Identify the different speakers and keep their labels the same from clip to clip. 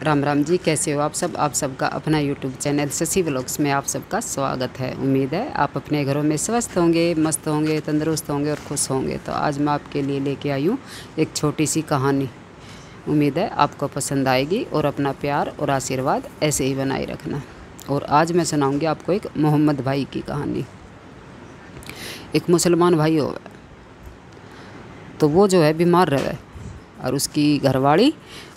Speaker 1: राम राम जी, कैसे हो आप सब। आप सबका अपना यूट्यूब चैनल शशि व्लॉग्स में आप सबका स्वागत है। उम्मीद है आप अपने घरों में स्वस्थ होंगे, मस्त होंगे, तंदुरुस्त होंगे और खुश होंगे। तो आज मैं आपके लिए लेके आई हूँ एक छोटी सी कहानी। उम्मीद है आपको पसंद आएगी और अपना प्यार और आशीर्वाद ऐसे ही बनाए रखना। और आज मैं सुनाऊँगी आपको एक मोहम्मद भाई की कहानी। एक मुसलमान भाई हो, तो वो जो है बीमार रहे, और उसकी घरवाली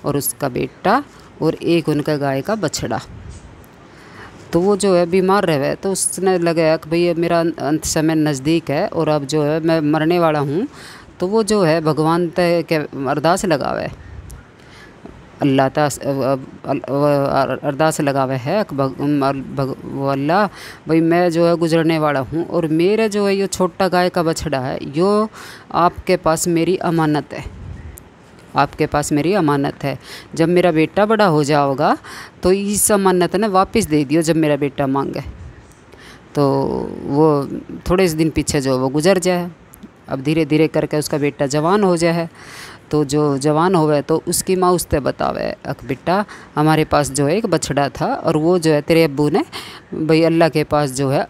Speaker 1: और उसका बेटा और एक उनका गाय का बछड़ा। तो वो जो है बीमार रहे, तो उसने लगा कि भाई मेरा अंत समय नज़दीक है और अब जो है मैं मरने वाला हूँ। तो वो जो है भगवान तक के अरदास लगावे, अल्लाह अरदास लगावे है वो अल्लाह भाई मैं जो है गुजरने वाला हूँ और मेरे जो है ये छोटा गाय का बछड़ा है, यो आपके पास मेरी अमानत है, आपके पास मेरी अमानत है। जब मेरा बेटा बड़ा हो जाओगा तो इस अमानत ने वापस दे दियो जब मेरा बेटा मांगे। तो वो थोड़े से दिन पीछे जो वो गुजर जाए, अब धीरे धीरे करके उसका बेटा जवान हो जाए। तो जो जवान होवे तो उसकी माँ उससे बतावे अक बेटा हमारे पास जो है एक बछड़ा था और वो जो है तेरे अब्बू ने भाई अल्लाह के पास जो है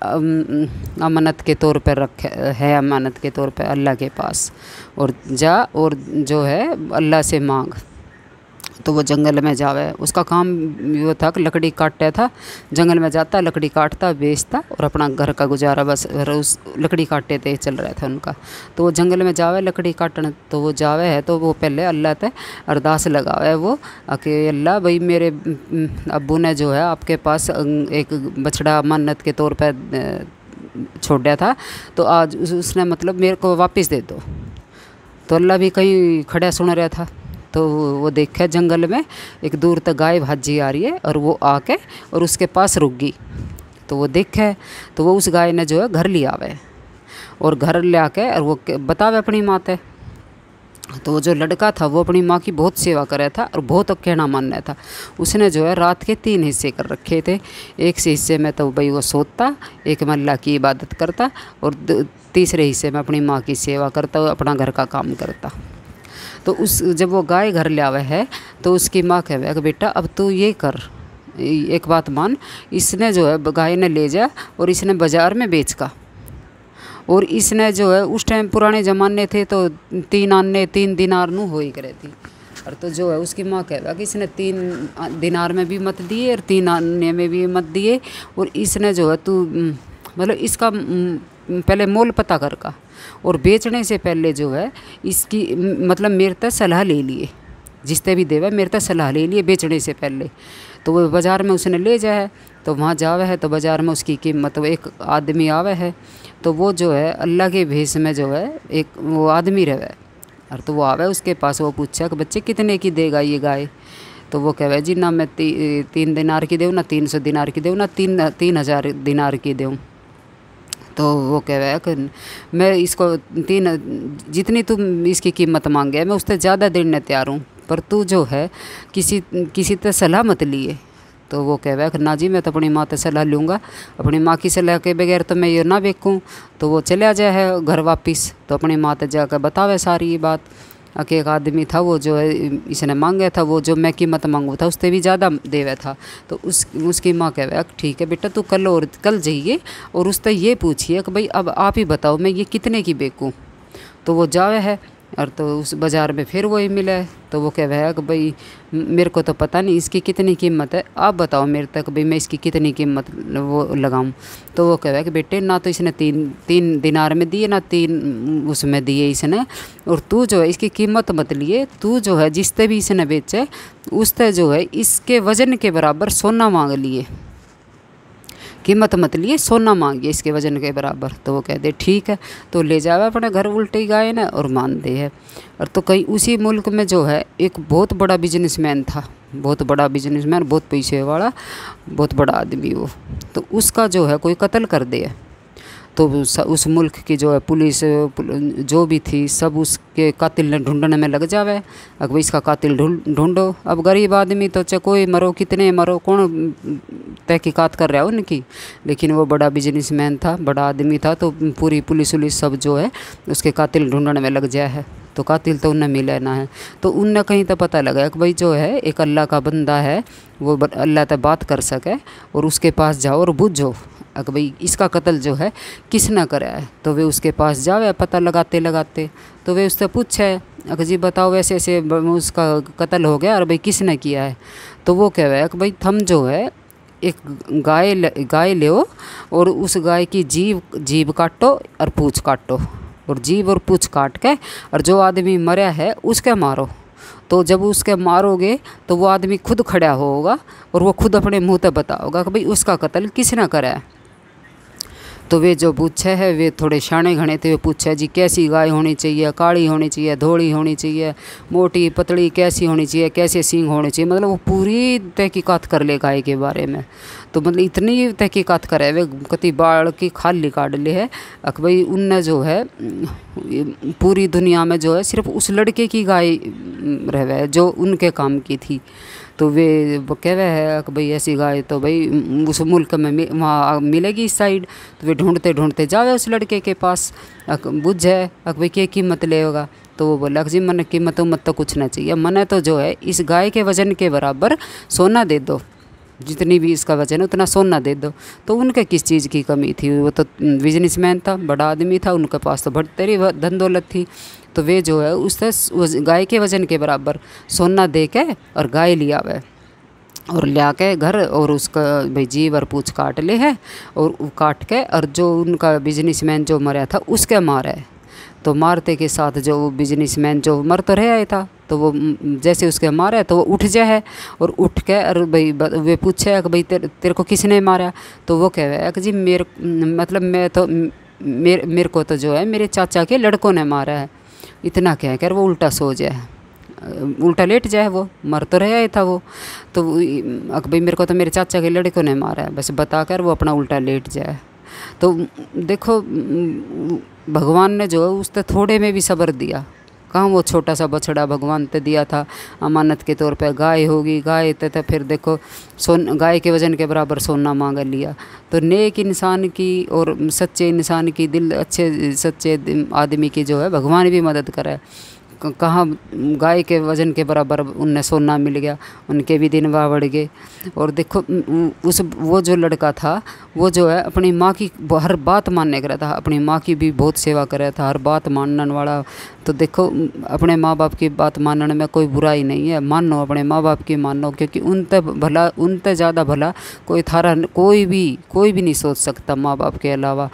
Speaker 1: अमानत के तौर पर रखे है, अमानत के तौर पर अल्लाह के पास, और जा और जो है अल्लाह से मांग। तो वो जंगल में जावे, उसका काम वो था कि लकड़ी काटता था, जंगल में जाता लकड़ी काटता बेचता और अपना घर का गुजारा बस उस लकड़ी काटते थे चल रहा था उनका। तो वो जंगल में जावे लकड़ी काटने, तो वो जावे है तो वो पहले अल्लाह ते अरदास लगावे वो कि अल्लाह भाई मेरे अब्बू ने जो है आपके पास एक बछड़ा मन्नत के तौर पर छोड़ा था, तो आज उसने मतलब मेरे को वापस दे दो। तो अल्लाह भी कहीं खड़ा सुन रहा था, तो वो देखे जंगल में एक दूर तक गाय भाजी आ रही है और वो आके और उसके पास रुक गई। तो वो देखे तो वो उस गाय ने जो है घर लिया आवे और घर ले आके और वो बतावे अपनी माँ ते। तो वो जो लड़का था वो अपनी माँ की बहुत सेवा कर रहा था और बहुत कहना मान रहा था। उसने जो है रात के 3 हिस्से कर रखे थे। एक से हिस्से में तो भाई वो सोता, एक में अल्लाह की इबादत करता और तीसरे हिस्से में अपनी माँ की सेवा करता और अपना घर का काम करता। तो उस जब वो गाय घर ले आवे है तो उसकी माँ कहे कि बेटा अब तू ये कर, एक बात मान, इसने जो है गाय ने ले जा और इसने बाज़ार में बेच का, और इसने जो है उस टाइम पुराने ज़माने थे तो 3 आने 3 दिनार नू हो ही करे थी। और तो जो है उसकी माँ कहेगा कि इसने 3 दिनार में भी मत दिए और 3 आने में भी मत दिए, और इसने जो है तू मतलब इसका पहले मोल पता कर का, और बेचने से पहले जो है इसकी मतलब मेरे तक सलाह ले लिए, जिसते भी देवे मेरे तक सलाह ले लिए बेचने से पहले। तो वो बाज़ार में उसने ले जाए, तो वहाँ जावे है तो बाज़ार में उसकी कीमत, एक आदमी आवे है तो वो जो है अल्लाह के भेष में जो है एक वो आदमी रहे, और तो वो आवे उसके पास, वो पूछा कि बच्चे कितने की देगा ये गाय। तो वो कहे जी ना मैं 3 दिनार की दूँ, ना 300 दिनार की दूँ, ना 3,000 दिनार की दूँ। तो वो कह रहा है कि मैं इसको जितनी तुम इसकी कीमत मांगे मैं उससे ज़्यादा देने तैयार हूँ, पर तू जो है किसी ते सलाह मत लिए। तो वो कह रहा है कि ना जी मैं तो अपनी माँ से सलाह लूँगा, अपनी माँ की सलाह के बगैर तो मैं ये ना बेकूँ। तो वो चला जाए है घर वापस, तो अपनी माँ से जाकर बतावे सारी ये बात कि एक आदमी था वो जो है इसने मांगा था, वो जो मैं कीमत मांगू था उससे भी ज़्यादा देवे था। तो उसकी माँ कह रहा ठीक है बेटा तू कल जाइए और उससे ये पूछिए कि भाई अब आप ही बताओ मैं ये कितने की बेकूँ। तो वो जावे है और तो उस बाज़ार में फिर वही मिला है। तो वो कह रहा है कि भाई मेरे को तो पता नहीं इसकी कितनी कीमत है, आप बताओ मेरे तक भाई मैं इसकी कितनी कीमत वो लगाऊं। तो वो कह रहा है कि बेटे ना तो इसने 3 दिनार में दिए, ना 3 उसमें दिए इसने, और तू जो है इसकी कीमत मत लिए, तू जो है जिससे भी इसने बेचे उससे जो है इसके वज़न के बराबर सोना मांग लिए, कीमत मत लिए, सोना मांगिए इसके वज़न के बराबर। तो वो कह दे ठीक है, तो ले जावे अपने घर उल्टी गाय ने और मान दे है। और तो कहीं उसी मुल्क में जो है एक बहुत बड़ा बिजनेसमैन था, बहुत बड़ा बिजनेसमैन, बहुत पैसे वाला, बहुत बड़ा आदमी वो। तो उसका जो है कोई कत्ल कर दे, तो उस मुल्क की जो है पुलिस जो भी थी सब उसके कातिल ने ढूंढने में लग जावे। अब भाई इसका कातिल ढूंढो। अब गरीब आदमी तो चाहे कोई मरो कितने मरो कौन तहकीकात कर रहा है उनकी, लेकिन वो बड़ा बिजनेसमैन था, बड़ा आदमी था, तो पूरी पुलिस सब जो है उसके कातिल ढूंढने में लग जाए है। तो कातिल तो उन्हें मिले ना है। तो उनने कहीं तो पता लगा कि भाई जो है एक अल्लाह का बंदा है, वो अल्लाह तक बात कर सके, और उसके पास जाओ और बुझो कि भाई इसका कत्ल जो है किसने करा है। तो वे उसके पास जावे पता लगाते लगाते, तो वे उससे पूछे कि जी बताओ ऐसे ऐसे उसका कत्ल हो गया और भाई किसने किया है। तो वो कह रहा है कि भाई थम जो है एक गाय ले और उस गाय की जीभ काटो और पूँछ काटो, और जीभ और पूँछ काट के और जो आदमी मरा है उसके मारो। तो जब उसके मारोगे तो वो आदमी खुद खड़ा होगा और वो खुद अपने मुँह से बताओगा कि भाई उसका कत्ल किसने करा है। तो वे जो पूछे है वे थोड़े शाणे घने थे, वे पूछे जी कैसी गाय होनी चाहिए, काली होनी चाहिए, धोड़ी होनी चाहिए, मोटी पतली कैसी होनी चाहिए, कैसे सींग होने चाहिए, मतलब वो पूरी तहकीकात कर ले गाय के बारे में। तो मतलब इतनी तहकीकात करे वे कति बाढ़ की खाल निकाल ले है अक भाई उनने जो है पूरी दुनिया में जो है सिर्फ उस लड़के की गाय रहे जो उनके काम की थी। तो वे कह रहे हैं कि भाई ऐसी गाय तो भाई उस मुल्क में वहाँ मिलेगी इस साइड। तो वे ढूंढते ढूंढते जावे उस लड़के के पास, बुझे भाई क्या कीमत लेगा। तो वो बोला कि जी मन कीमत उम्मत तो कुछ ना चाहिए, मने तो जो है इस गाय के वज़न के बराबर सोना दे दो, जितनी भी इसका वजन है उतना सोना दे दो। तो उनके किस चीज़ की कमी थी, वो तो बिजनेसमैन था, बड़ा आदमी था, उनके पास तो बढ़तेरी धन दौलत थी। तो वे जो है उस गाय के वज़न के बराबर सोना दे के और गाय लिया वे और लिया के घर, और उसका भाई जीभ और पूँछ काट ले है, और काट के और जो उनका बिजनेसमैन जो मरा था उसके मारे। तो मारते के साथ जो बिजनेसमैन जो मर तो रहा था, तो वो जैसे उसके मारे तो वो उठ जाए है, और उठ के और भाई वे पूछे कि भाई तेरे को किसने मारा। तो वो कह रहा है कि जी मतलब मेरे को तो जो है मेरे चाचा के लड़कों ने मारा है। इतना कह कर वो उल्टा सो जाए, उल्टा लेट जाए, वो मर तो रहा ही था वो। तो भाई मेरे को तो मेरे चाचा के लड़कों ने मारा है बस बताकर वो अपना उल्टा लेट जाए। तो देखो भगवान ने जो है उससे थोड़े में भी सब्र दिया। कहाँ वो छोटा सा बछड़ा भगवान ने दिया था अमानत के तौर पे, गाय होगी, गाय तो फिर देखो गाय के वज़न के बराबर सोना मांग लिया। तो नेक इंसान की और सच्चे इंसान की, दिल अच्छे सच्चे आदमी की जो है भगवान भी मदद करे। कहाँ गाय के वज़न के बराबर उन्हें सोना मिल गया, उनके भी दिन बढ़ गए। और देखो वो जो लड़का था वो जो है अपनी माँ की हर बात मानने का था, अपनी माँ की भी बहुत सेवा कर रहा था, हर बात मानने वाला। तो देखो अपने माँ बाप की बात मानने में कोई बुराई नहीं है, मानो अपने माँ बाप की मानो, क्योंकि उनते ज़्यादा भला कोई भी नहीं सोच सकता। माँ बाप के अलावा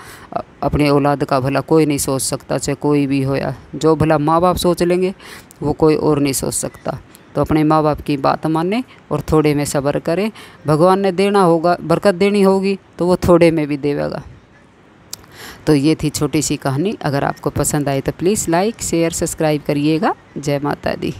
Speaker 1: अपने औलाद का भला कोई नहीं सोच सकता, चाहे कोई भी होया। जो भला माँ बाप सोच लेंगे वो कोई और नहीं सोच सकता। तो अपने माँ बाप की बात माने और थोड़े में सब्र करें। भगवान ने देना होगा, बरकत देनी होगी तो वो थोड़े में भी देगा। तो ये थी छोटी सी कहानी। अगर आपको पसंद आई तो प्लीज़ लाइक शेयर सब्सक्राइब करिएगा। जय माता दी।